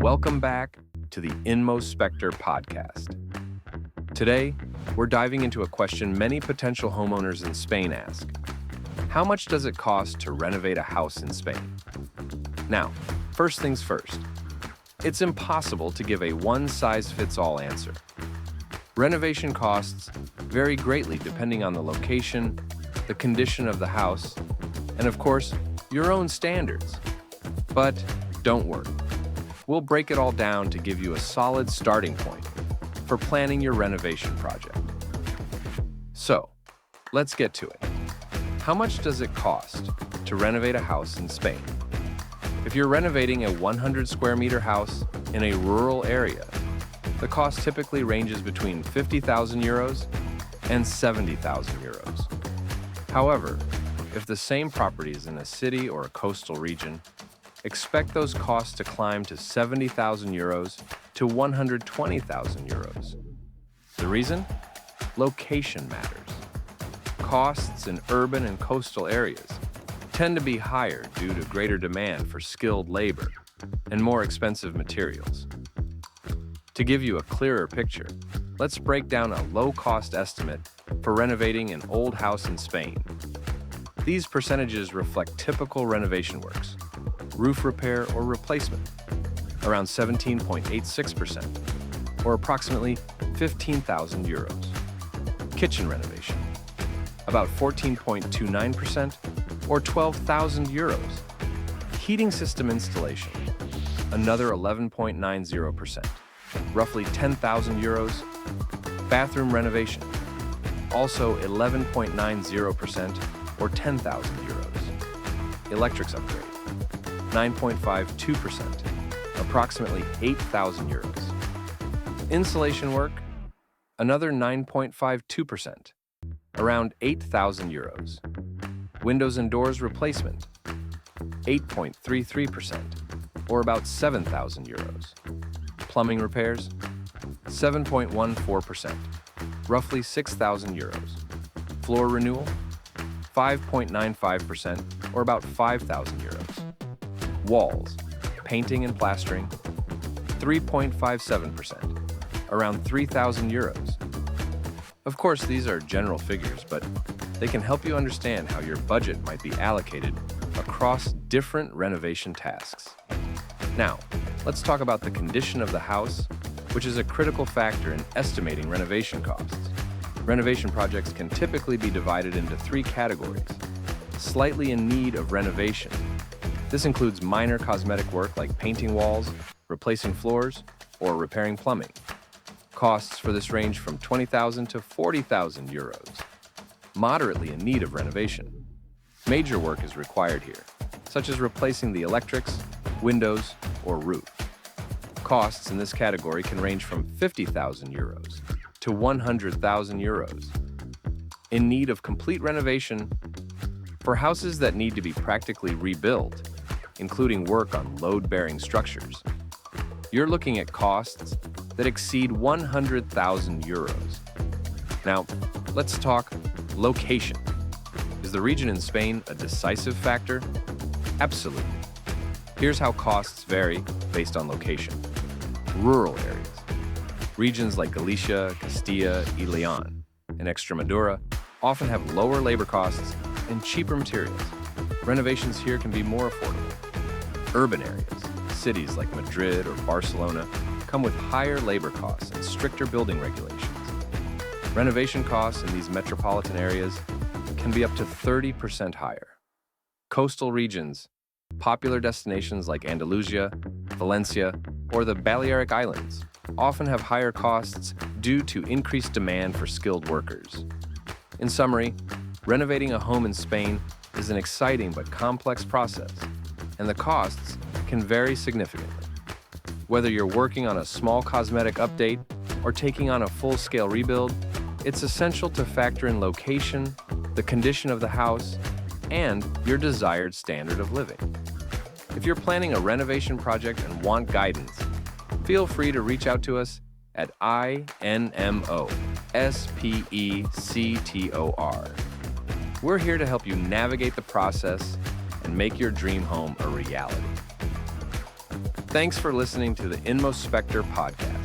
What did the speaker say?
Welcome back to the Inmost Spectre podcast. Today, we're diving into a question many potential homeowners in Spain ask. How much does it cost to renovate a house in Spain? Now, first things first. It's impossible to give a one-size-fits-all answer. Renovation costs vary greatly depending on the location, the condition of the house, and of course, your own standards. But don't worry. We'll break it all down to give you a solid starting point for planning your renovation project. So, let's get to it. How much does it cost to renovate a house in Spain? If you're renovating a 100 square meter house in a rural area, the cost typically ranges between 50,000 euros and 70,000 euros. However, if the same property is in a city or a coastal region, expect those costs to climb to 70,000 euros to 120,000 euros. The reason? Location matters. Costs in urban and coastal areas tend to be higher due to greater demand for skilled labor and more expensive materials. To give you a clearer picture, let's break down a low-cost estimate for renovating an old house in Spain. These percentages reflect typical renovation works, roof repair or replacement, around 17.86%, or approximately 15,000 euros. Kitchen renovation, about 14.29%, or 12,000 euros. Heating system installation, another 11.90%, roughly 10,000 euros. Bathroom renovation, also 11.90%, or 10,000 euros. Electrics upgrade, 9.52%, approximately 8,000 euros. Insulation work, another 9.52%, around 8,000 euros. Windows and doors replacement, 8.33%, or about 7,000 euros. Plumbing repairs, 7.14%, roughly 6,000 euros. Floor renewal, 5.95%, or about 5,000 euros. Walls, painting and plastering, 3.57%, around 3,000 euros. Of course, these are general figures, but they can help you understand how your budget might be allocated across different renovation tasks. Now, let's talk about the condition of the house, which is a critical factor in estimating renovation costs. Renovation projects can typically be divided into three categories. Slightly in need of renovation. This includes minor cosmetic work like painting walls, replacing floors, or repairing plumbing. Costs for this range from 20,000 to 40,000 euros. Moderately in need of renovation. Major work is required here, such as replacing the electrics, windows, or roof. Costs in this category can range from 50,000 euros to 100,000 euros. In need of complete renovation, for houses that need to be practically rebuilt, including work on load-bearing structures, you're looking at costs that exceed 100,000 euros. Now, let's talk location. Is the region in Spain a decisive factor? Absolutely. Here's how costs vary based on location. Rural areas. Regions like Galicia, Castilla, y León, and Extremadura often have lower labor costs and cheaper materials. Renovations here can be more affordable. Urban areas. Cities like Madrid or Barcelona come with higher labor costs and stricter building regulations. Renovation costs in these metropolitan areas can be up to 30% higher. Coastal regions, popular destinations like Andalusia, Valencia, or the Balearic Islands often have higher costs due to increased demand for skilled workers. In summary, renovating a home in Spain is an exciting but complex process, and the costs can vary significantly. Whether you're working on a small cosmetic update or taking on a full-scale rebuild, it's essential to factor in location, the condition of the house, and your desired standard of living. If you're planning a renovation project and want guidance, feel free to reach out to us at INMOSPECTOR. We're here to help you navigate the process and make your dream home a reality. Thanks for listening to the Inmost Spectre podcast.